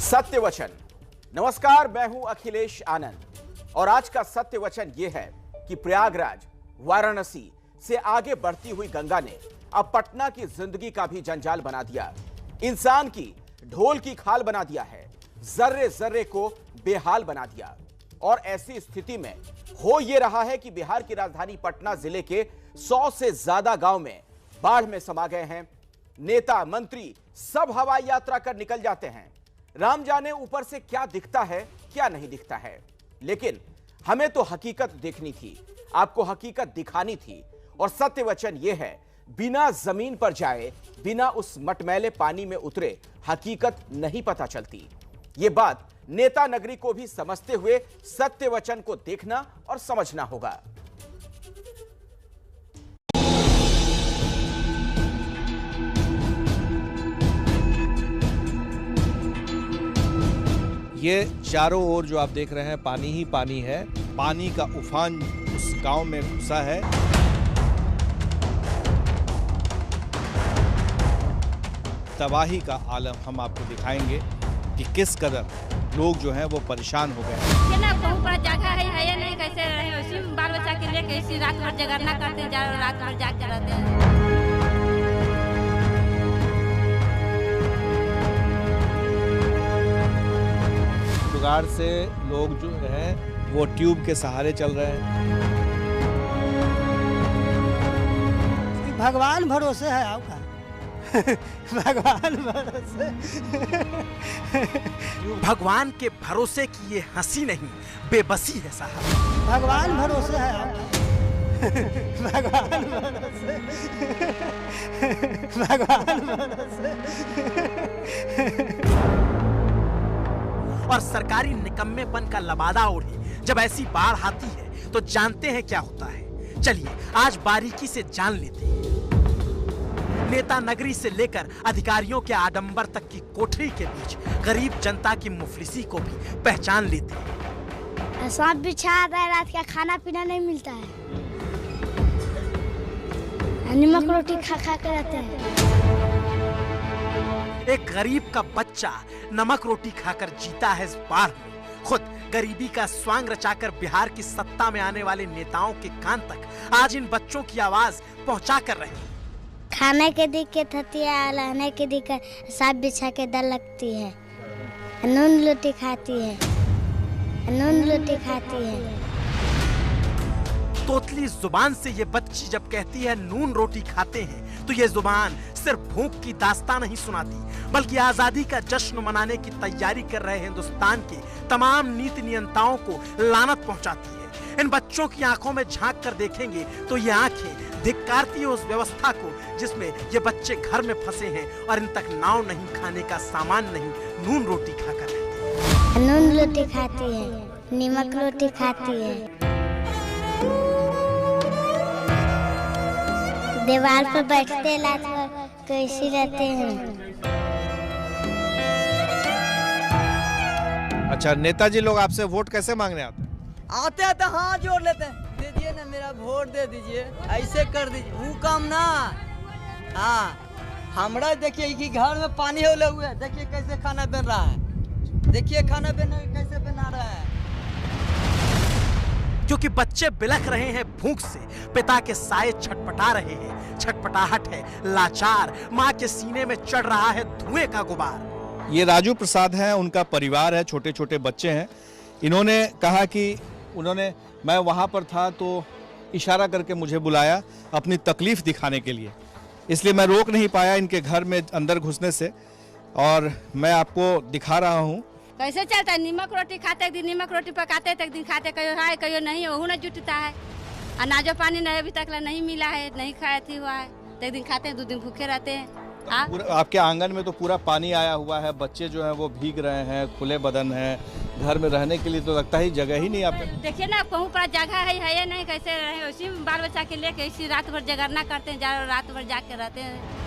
सत्य वचन। नमस्कार, मैं हूं अखिलेश आनंद और आज का सत्य वचन यह है कि प्रयागराज, वाराणसी से आगे बढ़ती हुई गंगा ने अब पटना की जिंदगी का भी जंजाल बना दिया, इंसान की ढोल की खाल बना दिया है, जर्रे जर्रे को बेहाल बना दिया। और ऐसी स्थिति में हो यह रहा है कि बिहार की राजधानी पटना जिले के 100 से ज्यादा गांव में बाढ़ में समा गए हैं। नेता मंत्री सब हवाई यात्रा कर निकल जाते हैं। राम जाने ऊपर से क्या दिखता है क्या नहीं दिखता है, लेकिन हमें तो हकीकत देखनी थी, आपको हकीकत दिखानी थी। और सत्य वचन यह है, बिना जमीन पर जाए, बिना उस मटमैले पानी में उतरे हकीकत नहीं पता चलती। यह बात नेता नगरी को भी समझते हुए सत्य वचन को देखना और समझना होगा। ये चारों ओर जो आप देख रहे हैं पानी ही पानी है। पानी का उफान उस गांव में घुसा है। तबाही का आलम हम आपको दिखाएंगे कि किस कदर लोग जो हैं वो परेशान हो गए हैं। ये ना बहुत बड़ा जगह है या नहीं, कैसे रहे उसी बाल बच्चा के लिए कैसी रात भर जगरना करते हैं, रात भर जाग कर रहते हैं। जुगाड़ से लोग जो हैं वो ट्यूब के सहारे चल रहे हैं। भगवान भरोसे है आपका। भगवान भरोसे। भगवान के भरोसे की ये हंसी नहीं, बेबसी है साहब। भगवान भरोसे है आपका। भगवान भरोसे। भगवान भरोसे। और सरकारी निकम्मेपन का लबादा ओढ़े जब ऐसी बाढ़ आती है तो जानते हैं क्या होता है। चलिए आज बारीकी से जान लेते हैं। नेता नगरी से लेकर अधिकारियों के आडंबर तक की कोठरी के बीच गरीब जनता की मुफलिसी को भी पहचान लेते हैं। सांप बिछा आता है, रात का खाना पीना नहीं मिलता है, नमक रोटी खा खा कर रहते हैं। एक गरीब का बच्चा नमक रोटी खाकर जीता है इस बाढ़ में। खुद गरीबी का स्वांग रचाकर बिहार की सत्ता में आने वाले नेताओं के कान तक आज इन बच्चों की आवाज पहुंचा कर रहे हैं। खाने के दिक्कत होती है, रहने की दिक्कत, सांप बिछा के डर लगती है, नून रोटी खाती है, नून रोटी खाती है। तोतली जुबान से ये बच्ची जब कहती है नून रोटी खाते हैं तो ये जुबान सिर्फ भूख की दास्तान नहीं सुनाती, बल्कि आजादी का जश्न मनाने की तैयारी कर रहे हिंदुस्तान के तमाम नीति नियंताओं को लानत पहुंचाती है। इन बच्चों की आंखों में झांक कर देखेंगे तो ये आंखें धिक्कारती है उस व्यवस्था को जिसमें ये बच्चे घर में फंसे हैं और इन तक नाव नहीं, खाने का सामान नहीं, नून रोटी खाकर रहते हैं। नून रोटी खाती है, नमक रोटी खाती है। दीवार पर बैठते लात कैसे रहते हैं। अच्छा, नेताजी लोग आपसे वोट कैसे मांगने आते हैं? आते हैं तो हाथ जोड़ लेते हैं, दीजिए ना मेरा वोट दे दीजिए, ऐसे कर दीजिए, वो काम ना। हाँ, हमरा देखिए कि घर में पानी होले हुए, देखिए कैसे खाना बन रहा है, देखिए खाना कैसे बना रहा है। क्योंकि बच्चे बिलख रहे हैं भूख से, पिता के साए छटपटा रहे हैं। छटपटाहट है लाचार, माँ के सीने में चढ़ रहा है धुएं का गुबार। ये राजू प्रसाद हैं, उनका परिवार है, छोटे छोटे बच्चे हैं। इन्होंने कहा कि मैं वहाँ पर था तो इशारा करके मुझे बुलाया अपनी तकलीफ दिखाने के लिए, इसलिए मैं रोक नहीं पाया इनके घर में अंदर घुसने से, और मैं आपको दिखा रहा हूँ। कैसे चलता है? नमक रोटी खाते, एक दिन नमक रोटी पकाते, एक दिन खाते, कहीं है कहीं नहीं, वह न जुटता है। अनाजो पानी नहीं अभी तक नहीं मिला है, नहीं खाया थी हुआ है, एक दिन खाते हैं, 2 दिन भूखे रहते हैं। आपके आंगन में तो पूरा पानी आया हुआ है, बच्चे जो हैं वो भीग रहे हैं, खुले बदन हैं, घर में रहने के लिए तो लगता ही जगह ही नहीं। आप देखिए ना बहुत बड़ा जगह है या नहीं, कैसे रहे उसी बाल बच्चा के लिए कैसी रात भर जगरना करते हैं, रात भर जाग कर रहते हैं।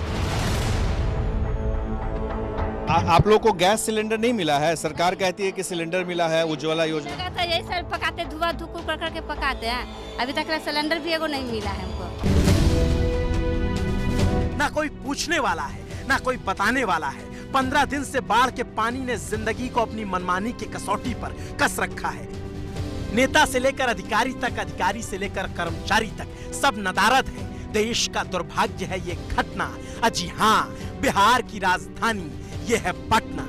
आप लोग को गैस सिलेंडर नहीं मिला है? सरकार कहती है कि सिलेंडर मिला है, उज्ज्वला योजना। तो यही सर पकाते, धुआं धुक कर करके पकाते हैं, अभी तक सिलेंडर भी एगो नहीं मिला है हमको। ना कोई पूछने वाला है, ना कोई बताने वाला है। 15 दिन से बाढ़ के पानी ने जिंदगी को अपनी मनमानी की कसौटी पर कस रखा है। नेता से लेकर अधिकारी तक, अधिकारी से लेकर कर्मचारी तक सब नदारद है। देश का दुर्भाग्य है ये घटना। जी हाँ, बिहार की राजधानी ये है पटना।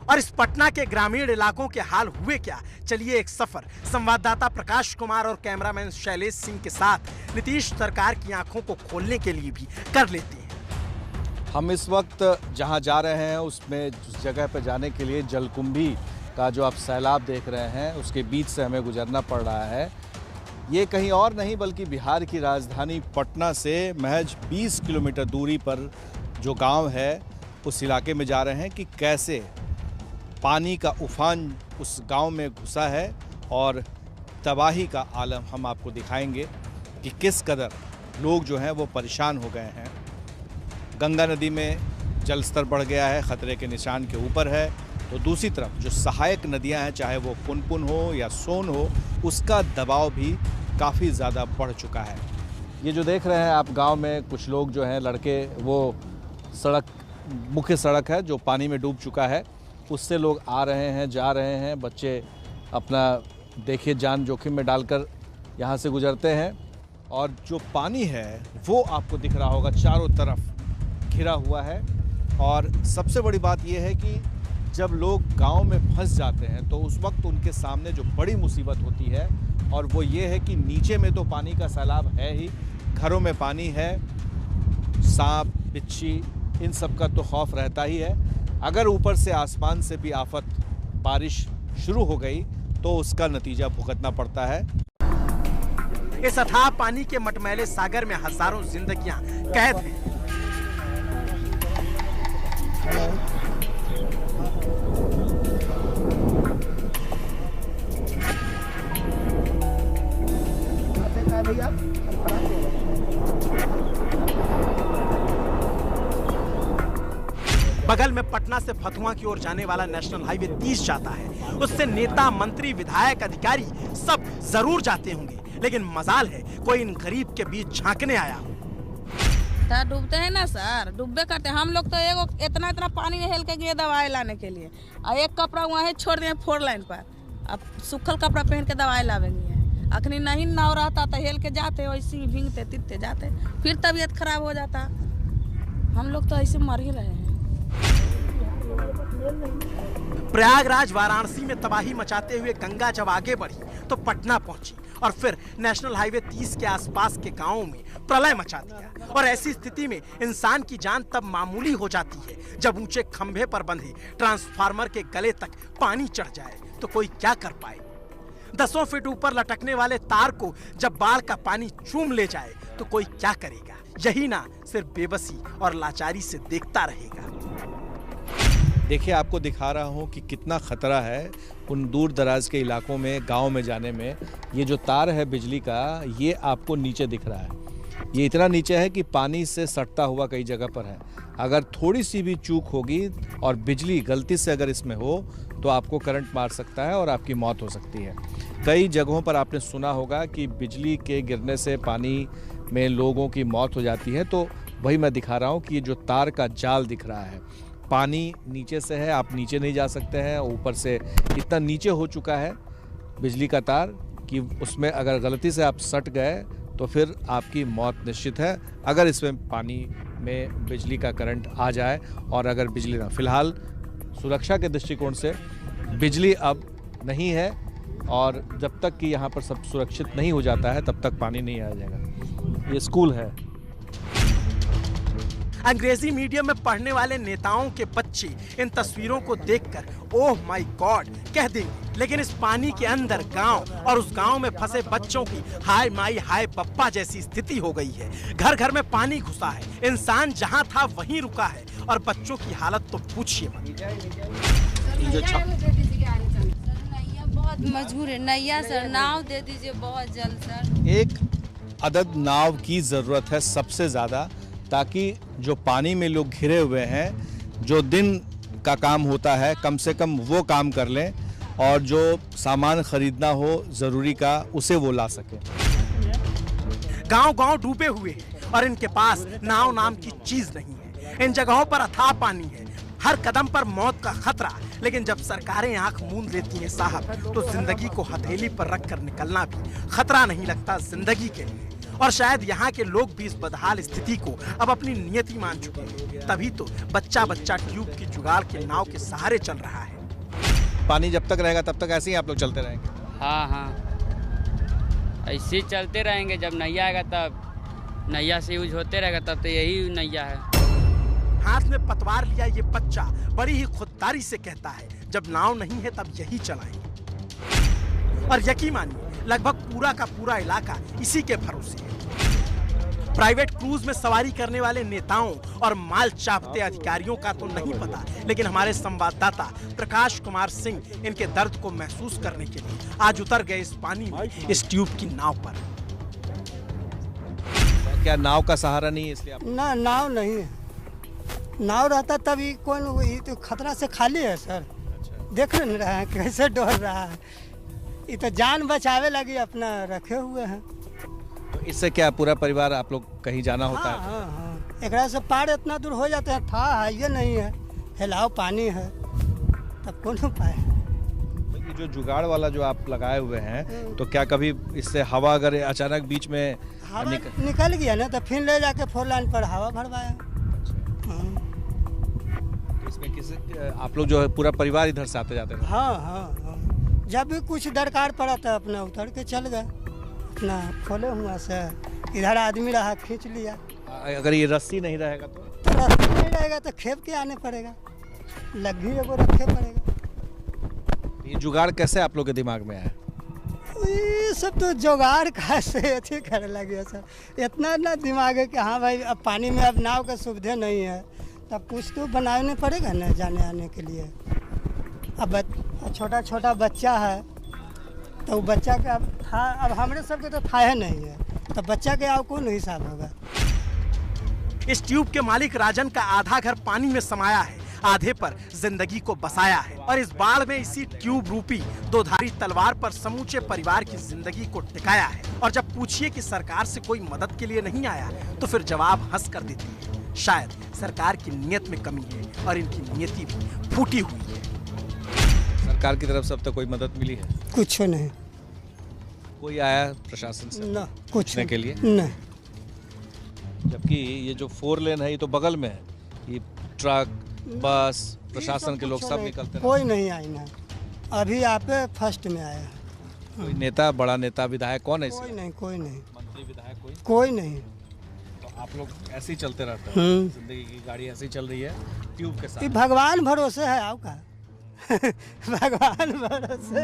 और इस पटना के ग्रामीण इलाकों के हाल हुए क्या, चलिए एक सफर संवाददाता प्रकाश कुमार और कैमरामैन शैलेश सिंह के साथ नीतीश सरकार की आंखों को खोलने के लिए भी कर लेते हैं। हम इस वक्त जहां जा रहे हैं उसमें उस जगह पर जाने के लिए जलकुंभी का जो आप सैलाब देख रहे हैं उसके बीच से हमें गुजरना पड़ रहा है। ये कहीं और नहीं बल्कि बिहार की राजधानी पटना से महज 20 किलोमीटर दूरी पर जो गांव है उस इलाके में जा रहे हैं कि कैसे पानी का उफान उस गांव में घुसा है और तबाही का आलम हम आपको दिखाएंगे कि किस कदर लोग जो हैं वो परेशान हो गए हैं। गंगा नदी में जल स्तर बढ़ गया है, खतरे के निशान के ऊपर है। तो दूसरी तरफ जो सहायक नदियां हैं, चाहे वो पुनपुन हो या सोन हो, उसका दबाव भी काफ़ी ज़्यादा बढ़ चुका है। ये जो देख रहे हैं आप गांव में कुछ लोग जो हैं लड़के, वो सड़क, मुख्य सड़क है जो पानी में डूब चुका है, उससे लोग आ रहे हैं, जा रहे हैं। बच्चे अपना देखिए जान जोखिम में डालकर यहाँ से गुजरते हैं। और जो पानी है वो आपको दिख रहा होगा चारों तरफ घिरा हुआ है। और सबसे बड़ी बात यह है कि जब लोग गांव में फंस जाते हैं तो उस वक्त उनके सामने जो बड़ी मुसीबत होती है और वो ये है कि नीचे में तो पानी का सैलाब है ही, घरों में पानी है, सांप बिच्छी इन सब का तो खौफ रहता ही है। अगर ऊपर से आसमान से भी आफत बारिश शुरू हो गई तो उसका नतीजा भुगतना पड़ता है। इस अथाह पानी के मटमैले सागर में हजारों जिंदगियां कैद हैं। बगल में पटना से फतुहा की ओर जाने वाला नेशनल हाईवे 30 जाता है। उससे नेता, मंत्री, विधायक, अधिकारी सब जरूर जाते होंगे, लेकिन मजाल है कोई इन गरीब के बीच झांकने आया। डूबते हैं ना सर, डूबे करते हैं। हम लोग तो एगो इतना इतना पानी में हेल के गए दवाई लाने के लिए, और एक कपड़ा वहाँ छोड़ दिए 4 लाइन पर। अब सूखल कपड़ा पहन के दवाई लावेंगे। अखनी नहीं नाव रहता तो हेल के जाते, वैसे ही भींगते तितते जाते, फिर तबीयत खराब हो जाता। हम लोग तो ऐसे मर ही रहे हैं। प्रयागराज, वाराणसी में तबाही मचाते हुए गंगा जब आगे बढ़ी तो पटना पहुंची और फिर नेशनल हाईवे 30 के आसपास के गांवों में प्रलय मचा दिया। और ऐसी स्थिति में इंसान की जान तब मामूली हो जाती है जब ऊंचे खंभे पर बंधे ट्रांसफार्मर के गले तक पानी चढ़ जाए तो कोई क्या कर पाए। 10 फीट ऊपर लटकने वाले तार को जब बाढ़ का पानी चूम ले जाए तो कोई क्या करेगा। यही ना सिर्फ बेबसी और लाचारी से देखता रहेगा। देखिए आपको दिखा रहा हूँ कि कितना खतरा है उन दूर दराज के इलाकों में, गांव में जाने में। ये जो तार है बिजली का, ये आपको नीचे दिख रहा है। ये इतना नीचे है कि पानी से सटता हुआ कई जगह पर है। अगर थोड़ी सी भी चूक होगी और बिजली गलती से अगर इसमें हो तो आपको करंट मार सकता है और आपकी मौत हो सकती है। कई जगहों पर आपने सुना होगा कि बिजली के गिरने से पानी में लोगों की मौत हो जाती है। तो वही मैं दिखा रहा हूँ कि ये जो तार का जाल दिख रहा है, पानी नीचे से है, आप नीचे नहीं जा सकते हैं। ऊपर से इतना नीचे हो चुका है बिजली का तार कि उसमें अगर गलती से आप सट गए तो फिर आपकी मौत निश्चित है, अगर इसमें पानी में बिजली का करंट आ जाए और अगर बिजली ना। फिलहाल सुरक्षा के दृष्टिकोण से बिजली अब नहीं है और जब तक कि यहाँ पर सब सुरक्षित नहीं हो जाता है तब तक पानी नहीं आ जाएगा। ये स्कूल है। अंग्रेजी मीडियम में पढ़ने वाले नेताओं के बच्चे इन तस्वीरों को देखकर ओह माय गॉड कह देंगे, लेकिन इस पानी के अंदर गांव और उस गांव में फंसे बच्चों की हाय माई हाय पप्पा जैसी स्थिति हो गई है। घर घर में पानी घुसा है, इंसान जहां था वहीं रुका है और बच्चों की हालत तो पूछिए मत। बहुत मजबूर है, नैया सर नाव दे दीजिए बहुत जल्द सर। एक अदद नाव की ज़रूरत है सबसे ज़्यादा, ताकि जो पानी में लोग घिरे हुए हैं, जो दिन का काम होता है कम से कम वो काम कर लें और जो सामान खरीदना हो ज़रूरी का उसे वो ला सकें। गांव-गांव डूबे हुए हैं और इनके पास नाव नाम की चीज नहीं है। इन जगहों पर अथाह पानी है, हर कदम पर मौत का खतरा। लेकिन जब सरकारें आंख मूंद लेती हैं साहब, तो जिंदगी को हथेली पर रखकर निकलना भी खतरा नहीं लगता जिंदगी के लिए। और शायद यहाँ के लोग भी इस बदहाल स्थिति को अब अपनी नियति मान चुके हैं। तभी तो बच्चा बच्चा ट्यूब की जुगाड़ के नाव के सहारे चल रहा है। पानी जब तक रहेगा तब तक ऐसे ही आप लोग चलते रहेंगे? हाँ, ऐसे ही चलते रहेंगे। जब नैया आएगा तब नैया से यूज होते रहेगा, तब तो यही नैया है। हाथ में पतवार लिया ये बच्चा बड़ी ही खुददारी से कहता है, जब नाव नहीं है तब यही चलाएंगे। और यकीन मानिए, लगभग पूरा का पूरा इलाका इसी के भरोसे है। प्राइवेट क्रूज में सवारी करने वाले नेताओं और माल चापते अधिकारियों का तो नहीं पता, लेकिन हमारे संवाददाता प्रकाश कुमार सिंह इनके दर्द को महसूस करने के लिए आज उतर गए इस पानी में, इस ट्यूब की नाव पर। क्या नाव का सहारा नहीं है इसलिए आप? ना, नाव नहीं है। नाव रहता तभी कौन, तो खतरा से खाली है सर। देख नहीं रहा है कैसे डर रहा है। ये तो जान बचावे लगी अपना रखे हुए हैं। तो इससे क्या पूरा परिवार आप लोग कहीं जाना होता है? हाँ। एकरा से पार इतना दूर हो जाते हैं, था ये नहीं है, हिलाओ पानी है, तब कौन उपाय है। ये जो जुगाड़ वाला जो आप लगाए हुए हैं, तो क्या कभी इससे हवा अगर अचानक बीच में निकल गया ना, तो फिर ले जाके 4 लाइन पर हवा भरवाया। इसमें किसी आप लोग जो है पूरा परिवार इधर से आते जाते हैं? हाँ। जब भी कुछ दरकार पड़ा था अपना उतर के चल गए, अपना खोले हुआ से इधर आदमी रहा खींच लिया। अगर ये रस्सी नहीं रहेगा तो? रस्सी नहीं रहेगा तो खेप के आने पड़ेगा, लग्गी एगो रखे पड़ेगा। ये जुगाड़ कैसे आप लोग के दिमाग में आया? ये सब तो जुगाड़ का से अच्छे करने लगे सर। इतना ना दिमाग है कि हाँ भाई, अब पानी में अब नाव का सुविधा नहीं है, तब कुछ तो बनाने पड़ेगा ना जाने आने के लिए। अब छोटा छोटा बच्चा है, तो बच्चा का अब हमारे सबके तो था है नहीं है, तो बच्चा के अब कौन हिसाब होगा। इस ट्यूब के मालिक राजन का आधा घर पानी में समाया है, आधे पर जिंदगी को बसाया है। और इस बाढ़ में इसी ट्यूब रूपी दोधारी तलवार पर समूचे परिवार की जिंदगी को टिकाया है। और जब पूछिए कि सरकार से कोई मदद के लिए नहीं आया, तो फिर जवाब हंस कर देती है, शायद सरकार की नीयत में कमी है और इनकी नीयति भी फूटी हुई है। सरकार की तरफ से अब तक कोई मदद मिली है? कुछ नहीं। कोई आया प्रशासन से ना कुछ के लिए? नहीं। जबकि ये जो 4 लेन है ये तो बगल में है, ये ट्रक बस प्रशासन के लोग सब निकलते हैं। कोई नहीं आई ना, अभी आप फर्स्ट में आया। कोई नेता, बड़ा नेता, विधायक कौन है? कोई नहीं। मंत्री विधायक कोई नहीं। तो आप लोग ऐसे ही चलते रहते हैं, जिंदगी की गाड़ी ऐसे ही चल रही है ट्यूब के साथ? भगवान भरोसे है आपका। भगवान भरोसे।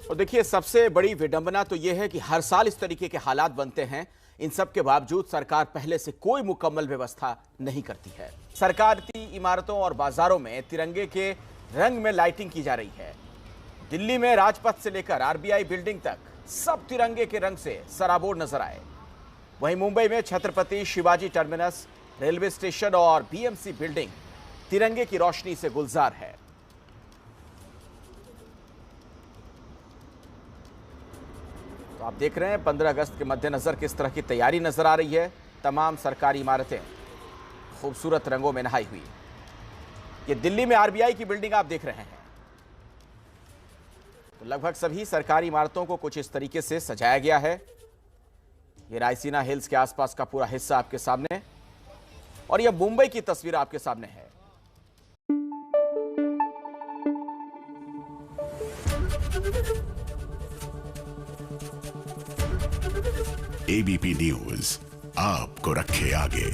और देखिए, सबसे बड़ी विडंबना तो यह है कि हर साल इस तरीके के हालात बनते हैं। इन सब के बावजूद सरकार पहले से कोई मुकम्मल व्यवस्था नहीं करती है। सरकारी इमारतों और बाजारों में तिरंगे के रंग में लाइटिंग की जा रही है। दिल्ली में राजपथ से लेकर आरबीआई बिल्डिंग तक सब तिरंगे के रंग से सराबोर नजर आए। वहीं मुंबई में Chhatrapati Shivaji terminus, railway station और बीएमसी बिल्डिंग तिरंगे की रोशनी से गुलजार है। तो आप देख रहे हैं 15 अगस्त के मद्देनजर किस तरह की तैयारी नजर आ रही है। तमाम सरकारी इमारतें खूबसूरत रंगों में नहाई हुई। ये दिल्ली में आरबीआई की बिल्डिंग आप देख रहे हैं। तो लगभग सभी सरकारी इमारतों को कुछ इस तरीके से सजाया गया है। ये रायसीना हिल्स के आसपास का पूरा हिस्सा आपके सामने, और यह मुंबई की तस्वीर आपके सामने है। एबीपी न्यूज आपको रखे आगे।